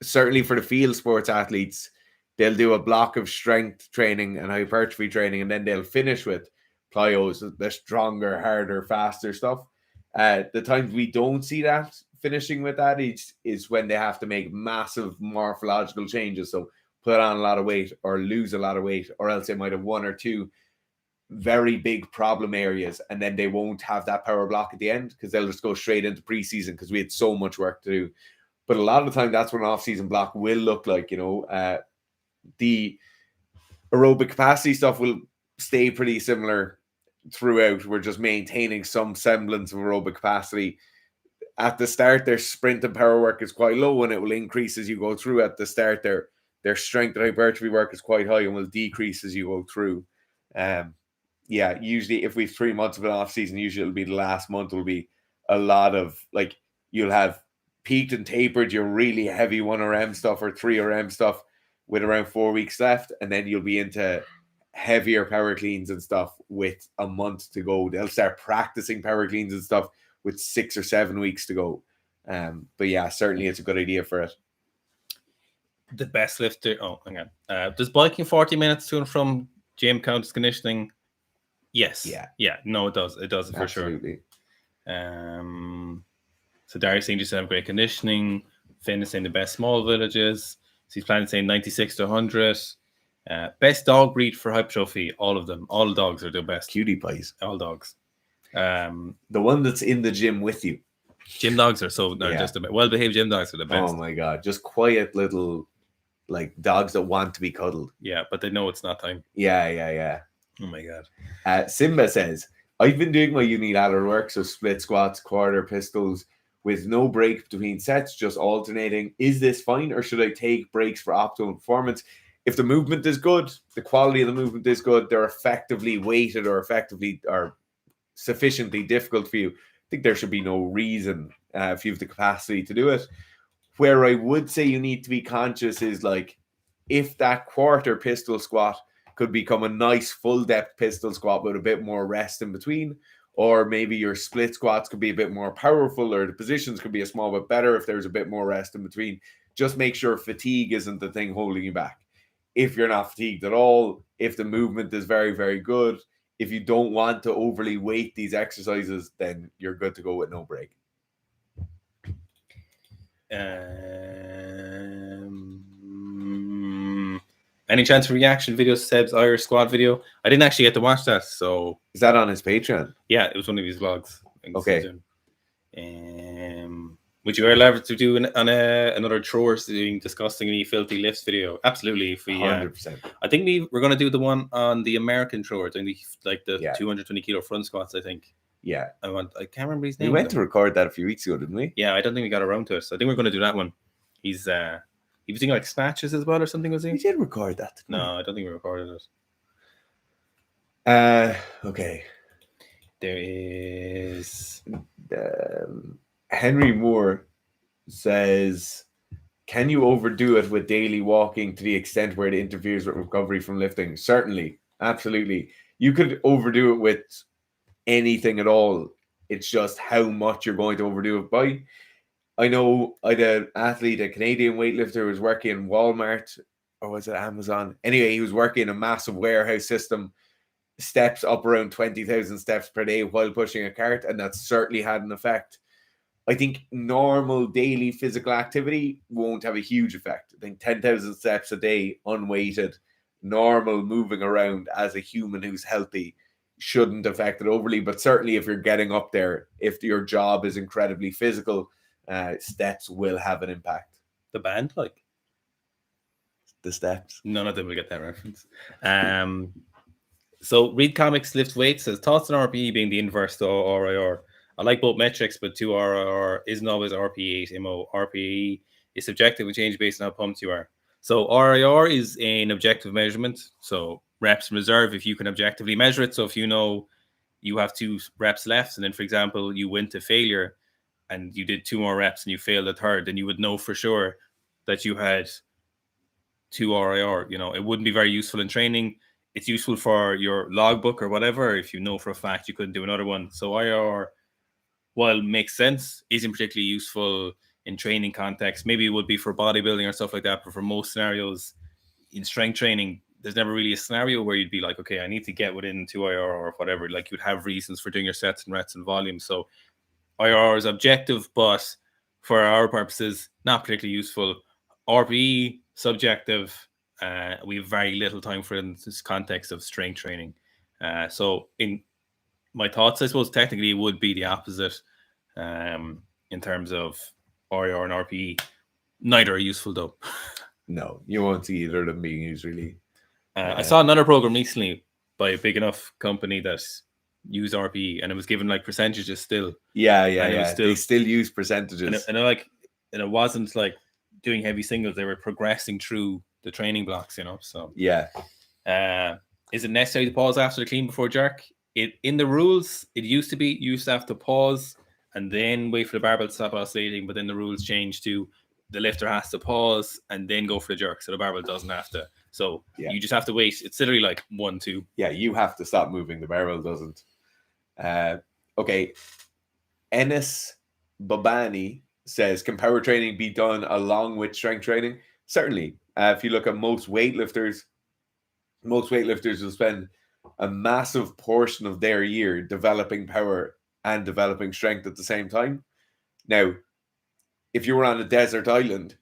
Certainly for the field sports athletes, they'll do a block of strength training and hypertrophy training, and then they'll finish with plyos, the stronger, harder, faster stuff. The times we don't see that finishing with that is when they have to make massive morphological changes. So put on a lot of weight or lose a lot of weight, or else they might have one or two very big problem areas, and then they won't have that power block at the end because they'll just go straight into preseason because we had so much work to do. But a lot of the time, that's what an off-season block will look like. The aerobic capacity stuff will stay pretty similar throughout. We're just maintaining some semblance of aerobic capacity. At the start, their sprint and power work is quite low, and it will increase as you go through. At the start, their strength and hypertrophy work is quite high and will decrease as you go through. Usually if we've 3 months of an off season, usually it'll be the last month will be a lot of like, you'll have peaked and tapered your really heavy 1RM stuff or 3RM stuff with around 4 weeks left, and then you'll be into heavier power cleans and stuff with a month to go. They'll start practicing power cleans and stuff with 6 or 7 weeks to go. But yeah, certainly it's a good idea for it. The best lifter. Oh, hang on. Does biking 40 minutes to and from gym count as conditioning? Yes. Yeah. No, it does. It does for Absolutely. Sure. So Darius saying just have great conditioning. Finn is saying the best small villages. So he's planning saying 96 to 100. Best dog breed for hypertrophy. All of them. All dogs are the best. Cutie pies. All dogs. The one that's in the gym with you. Gym dogs are just the well-behaved gym dogs are the best. Oh my god, just quiet little like dogs that want to be cuddled. Yeah, but they know it's not time. Yeah. Oh my god. Simba says, I've been doing my unilateral work, so split squats, quarter pistols, with no break between sets, just alternating. Is this fine, or should I take breaks for optimal performance? If the movement is good, the quality of the movement is good, they're effectively weighted or sufficiently difficult for you, I think there should be no reason if you have the capacity to do it. Where I would say you need to be conscious is like if that quarter pistol squat could become a nice full depth pistol squat with a bit more rest in between, or maybe your split squats could be a bit more powerful, or the positions could be a small bit better if there's a bit more rest in between. Just make sure fatigue isn't the thing holding you back. If you're not fatigued at all, if the movement is very, very good, if you don't want to overly weight these exercises, then you're good to go with no break. Any chance for reaction video to Seb's Irish squad video? I didn't actually get to watch that. So is that on his Patreon? Yeah, it was one of his vlogs. Okay. Would you ever to do another chores doing disgustingly filthy lifts video? Absolutely. If we 100%. I think we're gonna do the one on the American chores, like the 220 kilo front squats. I think. Yeah. I can't remember his name. We went to record that a few weeks ago, didn't we? Yeah, I don't think we got around to it. So I think we're gonna do that one. He was doing like snatches as well or something, was he? We did record that. No, I don't think we recorded it. Okay. There is Henry Moore says, can you overdo it with daily walking to the extent where it interferes with recovery from lifting? Certainly. Absolutely. You could overdo it with anything at all. It's just how much you're going to overdo it by. I know I had an athlete, a Canadian weightlifter who was working in Walmart, or was it Amazon? Anyway, he was working in a massive warehouse system, steps up around 20,000 steps per day while pushing a cart, and that certainly had an effect. I think normal daily physical activity won't have a huge effect. I think 10,000 steps a day, unweighted, normal moving around as a human who's healthy shouldn't affect it overly. But certainly if you're getting up there, if your job is incredibly physical, steps will have an impact. The band, like? The Steps. None of them will get that reference. So Read Comics Lift Weights says, thoughts on RPE being the inverse to RIR? I like both metrics, but 2 RIR isn't always RPE 8 MO. RPE is subjective and change based on how pumped you are. So RIR is an objective measurement. So reps in reserve, if you can objectively measure it. So if you know you have 2 reps left, and then, for example, you went to failure and you did 2 more reps and you failed a third, then you would know for sure that you had 2 RIR. It wouldn't be very useful in training. It's useful for your logbook or whatever if you know for a fact you couldn't do another one. So IR, while makes sense, isn't particularly useful in training context. Maybe it would be for bodybuilding or stuff like that, but for most scenarios in strength training, there's never really a scenario where you'd be like, okay, I need to get within 2 IR or whatever. Like, you'd have reasons for doing your sets and reps and volume. So IR is objective, but for our purposes, not particularly useful. RPE, subjective. We have very little time for it in this context of strength training. So in my thoughts, I suppose technically it would be the opposite in terms of IR and RPE. Neither are useful though. No, you won't see either of them being used really. I saw another program recently by a big enough company that used RPE, and it was given like percentages still. Yeah. Still, they still use percentages, and it wasn't like doing heavy singles. They were progressing through the training blocks, So yeah. Is it necessary to pause after the clean before jerk? In the rules, it used to be you used to have to pause and then wait for the barbell to stop oscillating, but then the rules changed to the lifter has to pause and then go for the jerk, so the barbell doesn't have to. So you just have to wait. It's literally like 1, 2. Yeah, you have to stop moving. The barbell doesn't. Okay. Ennis Babani says, can power training be done along with strength training? Certainly. If you look at most weightlifters will spend a massive portion of their year developing power and developing strength at the same time. Now, if you were on a desert island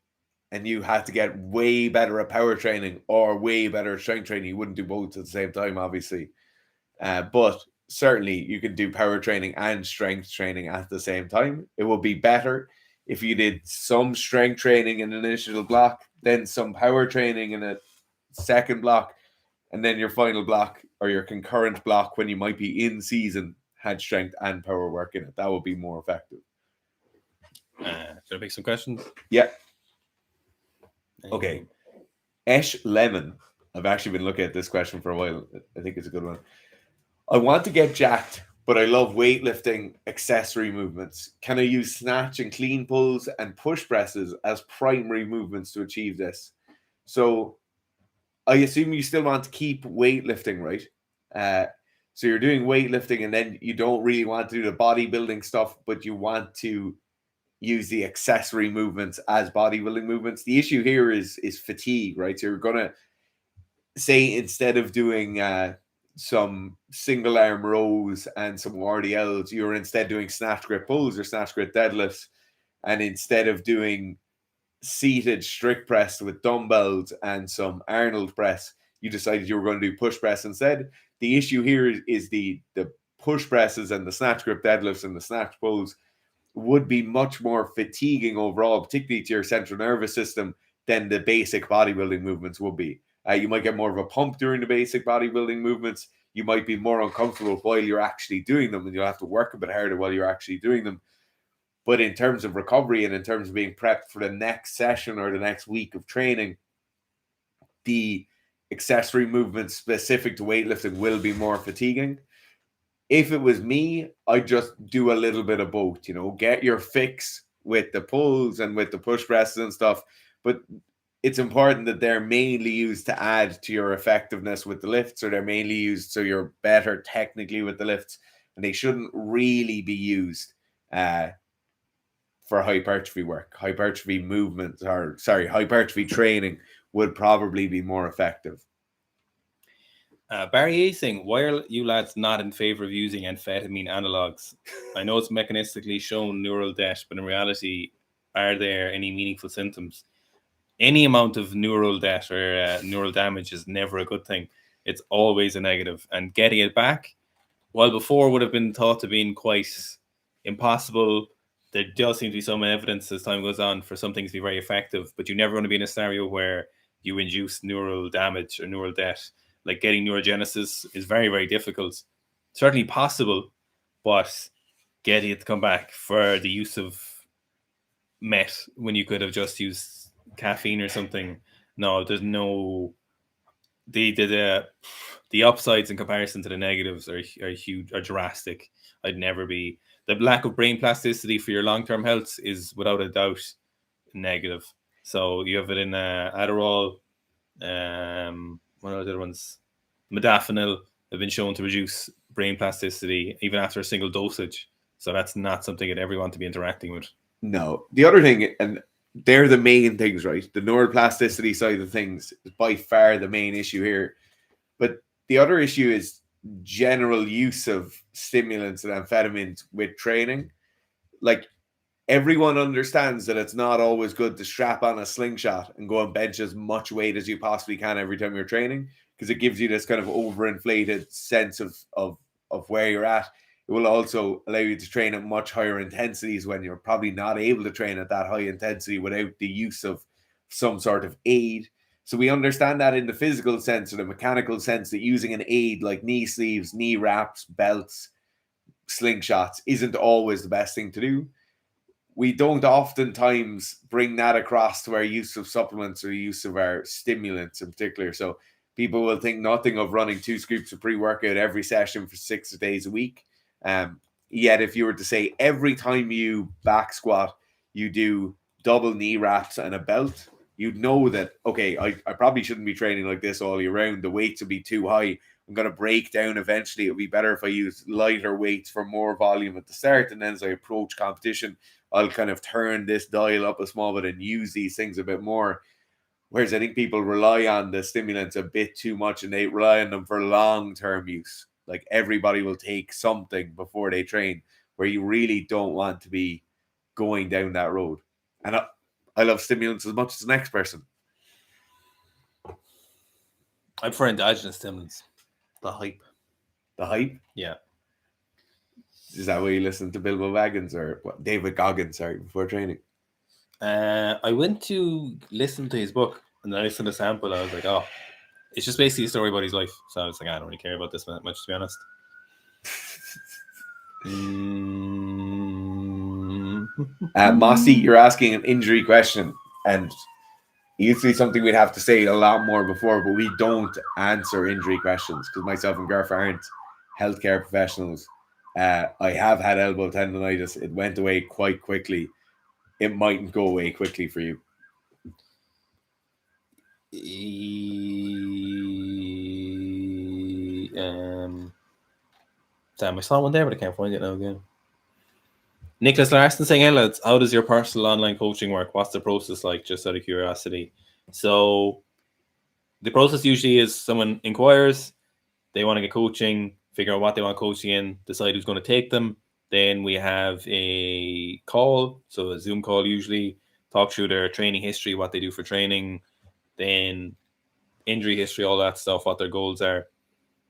and you had to get way better at power training or way better at strength training, you wouldn't do both at the same time, obviously. But certainly you can do power training and strength training at the same time. It would be better if you did some strength training in an initial block, then some power training in a second block, and then your final block or your concurrent block when you might be in season had strength and power work in it. That would be more effective. Should I pick some questions? Yeah. Okay. Esh Lemon. I've actually been looking at this question for a while. I think it's a good one. I want to get jacked, but I love weightlifting accessory movements. Can I use snatch and clean pulls and push presses as primary movements to achieve this? So I assume you still want to keep weightlifting, right? So you're doing weightlifting and then you don't really want to do the bodybuilding stuff, but you want to use the accessory movements as bodybuilding movements. The issue here is fatigue, right? So you're going to say instead of doing some single arm rows and some RDLs, you're instead doing snatch grip pulls or snatch grip deadlifts. And instead of doing seated strict press with dumbbells and some Arnold press, you decided you were going to do push press instead. The issue here is the push presses and the snatch grip deadlifts and the snatch pulls would be much more fatiguing overall, particularly to your central nervous system, than the basic bodybuilding movements would be. You might get more of a pump during the basic bodybuilding movements. You might be more uncomfortable while you're actually doing them, and you'll have to work a bit harder while you're actually doing them. But in terms of recovery and in terms of being prepped for the next session or the next week of training, the accessory movements specific to weightlifting will be more fatiguing. If it was me, I'd just do a little bit of both, get your fix with the pulls and with the push presses and stuff. But it's important that they're mainly used to add to your effectiveness with the lifts, or they're mainly used so you're better technically with the lifts, and they shouldn't really be used for hypertrophy work. Hypertrophy training would probably be more effective. Barry A saying, why are you lads not in favor of using amphetamine analogs? I know it's mechanistically shown neural death, but in reality, are there any meaningful symptoms? Any amount of neural death or neural damage is never a good thing. It's always a negative. And getting it back, while before would have been thought to being quite impossible, there does seem to be some evidence as time goes on for some things to be very effective, but you never want to be in a scenario where you induce neural damage or neural death. Like getting neurogenesis is very, very difficult. Certainly possible, but getting it to come back for the use of meth when you could have just used caffeine or something. No, there's no. The upsides in comparison to the negatives are huge, are drastic. I'd never be. The lack of brain plasticity for your long-term health is without a doubt negative. So you have it in Adderall. One of the other ones, modafinil, have been shown to reduce brain plasticity even after a single dosage. So that's not something that everyone to be interacting with. No. The other thing, and they're the main things, right? The neuroplasticity side of things is by far the main issue here. But the other issue is general use of stimulants and amphetamines with training. like everyone understands that it's not always good to strap on a slingshot and go and bench as much weight as you possibly can every time you're training, because it gives you this kind of overinflated sense of where you're at. It will also allow you to train at much higher intensities when you're probably not able to train at that high intensity without the use of some sort of aid. So we understand that in the physical sense or the mechanical sense, that using an aid like knee sleeves, knee wraps, belts, slingshots isn't always the best thing to do. We don't oftentimes bring that across to our use of supplements or use of our stimulants in particular. So people will think nothing of running 2 scoops of pre-workout every session for 6 days a week. Yet if you were to say every time you back squat, you do double knee wraps and a belt, you'd know that, okay, I probably shouldn't be training like this all year round. The weights would be too high. I'm going to break down eventually. It would be better if I use lighter weights for more volume at the start. And then as I approach competition, I'll kind of turn this dial up a small bit and use these things a bit more. Whereas I think people rely on the stimulants a bit too much, and they rely on them for long-term use. Like everybody will take something before they train, where you really don't want to be going down that road. And I love stimulants as much as the next person. I prefer endogenous stimulants. The hype. The hype? Yeah. Is that why you listen to Bilbo Baggins or what? David Goggins, sorry, before training? I went to listen to his book, and then I listened to a sample. I was like, oh, it's just basically a story about his life. So I was like, I don't really care about this much, to be honest. Mossy, you're asking an injury question, and usually something we'd have to say a lot more before, but we don't answer injury questions because myself and Garth aren't healthcare professionals. I have had elbow tendonitis. It went away quite quickly. It mightn't go away quickly for you. Damn, I saw one there, but I can't find it now again. Nicholas Larson saying, hey lads, how does your personal online coaching work? What's the process like, just out of curiosity? So the process usually is someone inquires, they want to get coaching, figure out what they want coaching in, decide who's going to take them. Then we have a call, so a Zoom call usually, talk through their training history, what they do for training, then injury history, all that stuff, what their goals are.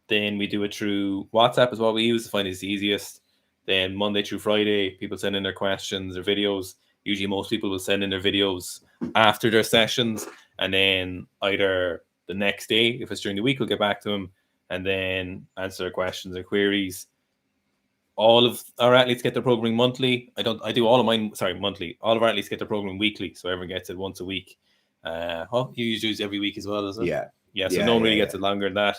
Then we do it through WhatsApp is what we use to find it's the easiest. Then Monday through Friday, people send in their questions or videos. Usually most people will send in their videos after their sessions, and then either the next day, if it's during the week, we'll get back to them and then answer their questions or queries. All of our athletes get their programming monthly. I do all of mine, monthly. All of our athletes get their programming weekly, so everyone gets it once a week. You usually use every week as well, is it? Yeah. So no one really gets it longer than that.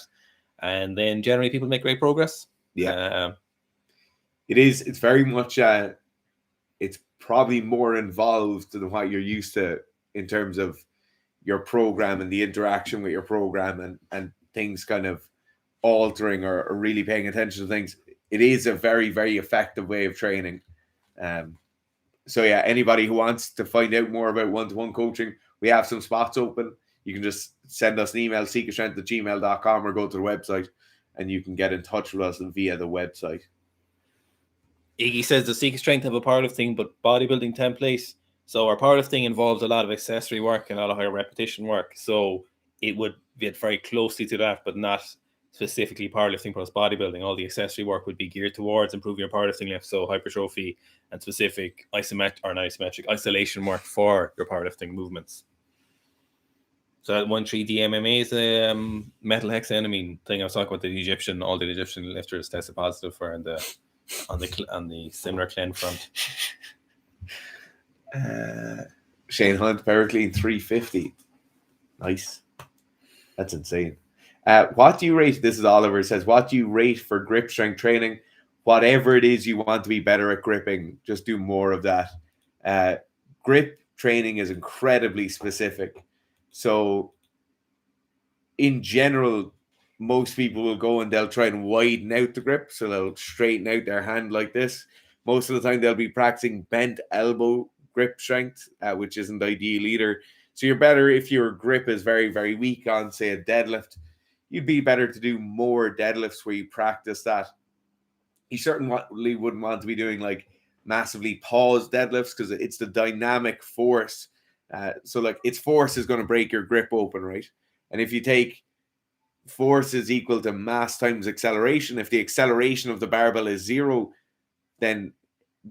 And then generally people make great progress. Yeah. It is. It's very much, it's probably more involved than what you're used to in terms of your program and the interaction with your program and things kind of altering or really paying attention to things. It is a very, very effective way of training. So yeah, anybody who wants to find out more about one-to-one coaching, we have some spots open. You can just send us an email, seekerstrength@gmail.com, or go to the website and you can get in touch with us via the website. Iggy says the Seeker Strength have a powerlifting but bodybuilding template. So our powerlifting involves a lot of accessory work and a lot of higher repetition work. So it would get very closely to that, but not specifically powerlifting plus bodybuilding. All the accessory work would be geared towards improving your powerlifting lift, so hypertrophy and specific isolation work for your powerlifting movements. So that 13DMMA is a metal hexaenamine thing I was talking about. All the Egyptian lifters tested positive for on the similar clean front. Shane Hunt, Powerclean 350. Nice. That's insane. What do you rate? This is Oliver says, what do you rate for grip strength training? Whatever it is you want to be better at gripping, just do more of that. Grip training is incredibly specific. So in general, most people will go and they'll try and widen out the grip. So they'll straighten out their hand like this. Most of the time they'll be practicing bent elbow grip strength, which isn't ideal either. So you're better if your grip is very, very weak on, say, a deadlift. You'd be better to do more deadlifts where you practice that. You certainly wouldn't want to be doing like massively pause deadlifts because it's the dynamic force. So like its force is going to break your grip open, right? And if you take force is equal to mass times acceleration, if the acceleration of the barbell is 0, then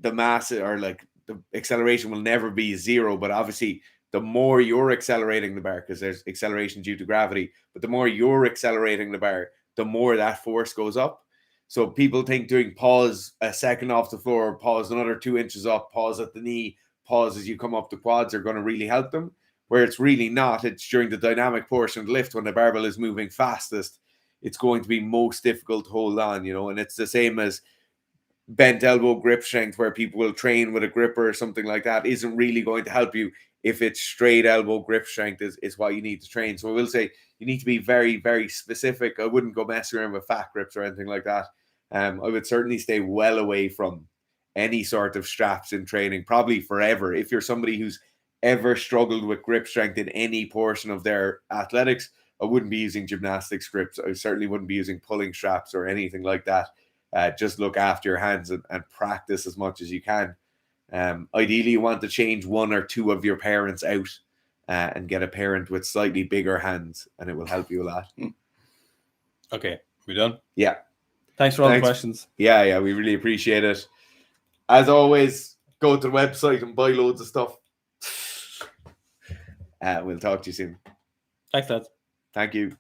the mass or like the acceleration will never be 0. But obviously, the more you're accelerating the bar, because there's acceleration due to gravity, but the more you're accelerating the bar, the more that force goes up. So people think doing pause a second off the floor, pause another 2 inches up, pause at the knee, pause as you come up the quads are going to really help them, where it's really not. It's during the dynamic portion of the lift when the barbell is moving fastest, it's going to be most difficult to hold on, and it's the same as bent elbow grip strength, where people will train with a gripper or something like that, isn't really going to help you if it's straight elbow grip strength is what you need to train. So I will say you need to be very, very specific. I wouldn't go messing around with fat grips or anything like that. I would certainly stay well away from any sort of straps in training, probably forever. If you're somebody who's ever struggled with grip strength in any portion of their athletics, I wouldn't be using gymnastics grips. I certainly wouldn't be using pulling straps or anything like that. Just look after your hands and practice as much as you can. Ideally, you want to change 1 or 2 of your parents out and get a parent with slightly bigger hands, and it will help you a lot. Okay, we done? Yeah. Thanks for all the questions. Yeah, we really appreciate it. As always, go to the website and buy loads of stuff. We'll talk to you soon. Thanks, lads. Thank you.